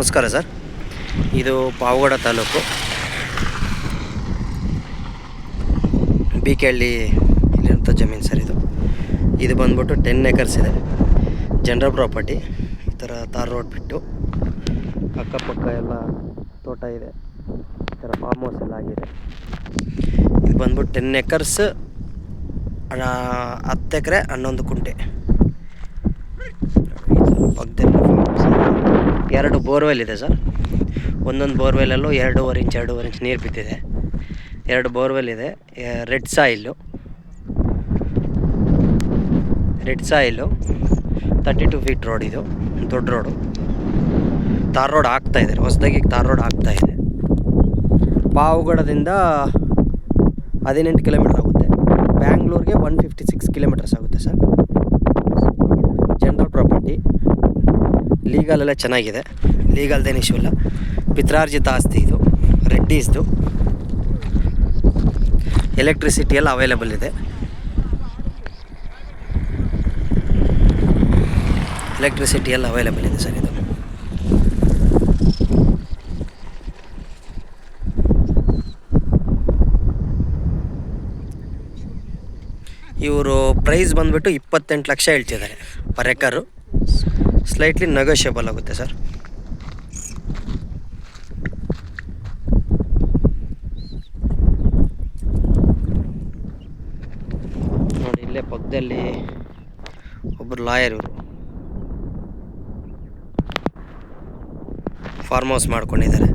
ನಮಸ್ಕಾರ ಸರ್. ಇದು ಪಾವಗಡ ತಾಲೂಕು ಬಿಕೆಹಳ್ಳಿ ಇಲ್ಲಿರುವಂಥ ಜಮೀನು ಸರ್. ಇದು ಬಂದ್ಬಿಟ್ಟು 10 acres ಇದೆ. General property. ಈ ಥರ ತಾರ್ ರೋಡ್ ಬಿಟ್ಟು ಅಕ್ಕಪಕ್ಕ ಎಲ್ಲ ತೋಟ ಇದೆ. ಈ ಥರ ಫಾರ್ಮ್ ಹೌಸ್ ಎಲ್ಲ ಆಗಿದೆ. ಇದು ಬಂದ್ಬಿಟ್ಟು 10 acres, 10 ಎಕರೆ 11 ಕುಂಟೆ. ಪಕ್ಕದಲ್ಲಿ 2 ಬೋರ್ವೆಲ್ ಇದೆ ಸರ್. ಒಂದೊಂದು ಬೋರ್ವೆಲ್ಲಲ್ಲೂ 2.5 ಇಂಚ್ ನೀರು ಬಿದ್ದಿದೆ. 2 ಬೋರ್ವೆಲ್ ಇದೆ. Red soil 32 feet road. ಇದು ದೊಡ್ಡ ರೋಡು. ತಾರ್ ರೋಡ್ ಆಗ್ತಾಯಿದ್ದಾರೆ, ಹೊಸದಾಗಿ ತಾರ್ ರೋಡ್ ಆಗ್ತಾಯಿದೆ. ಪಾವಗಡದಿಂದ 18 ಕಿಲೋಮೀಟ್ರ್ ಆಗುತ್ತೆ. ಬ್ಯಾಂಗ್ಳೂರಿಗೆ 156 ಕಿಲೋಮೀಟರ್ಸ್ ಆಗುತ್ತೆ ಸರ್. General property. ಲೀಗಲ್ ಎಲ್ಲ ಚೆನ್ನಾಗಿದೆ, ಲೀಗಲ್ದೇನು ಇಶ್ಯೂ ಇಲ್ಲ. ಪಿತ್ರಾರ್ಜಿತ ಆಸ್ತಿ ಇದು, ರೆಡ್ಡೀಸ್ದು. ಎಲೆಕ್ಟ್ರಿಸಿಟಿ ಎಲ್ಲ ಅವೈಲೇಬಲ್ ಇದೆ. ಸರ್. ಇದು ಇವರು ಪ್ರೈಸ್ ಬಂದುಬಿಟ್ಟು 28 ಲಕ್ಷ ಹೇಳ್ತಿದ್ದಾರೆ ಪರ್ ಎಕರು. ಸ್ಲೈಟ್ಲಿ ನೆಗೋಷಿಯಬಲ್ ಆಗುತ್ತೆ ಸರ್. ನೋಡಿ, ಇಲ್ಲೇ ಪಕ್ಕದಲ್ಲಿ ಒಬ್ಬರು ಲಾಯರ್, ಇವರು ಫಾರ್ಮ್ ಹೌಸ್ ಮಾಡ್ಕೊಂಡಿದ್ದಾರೆ.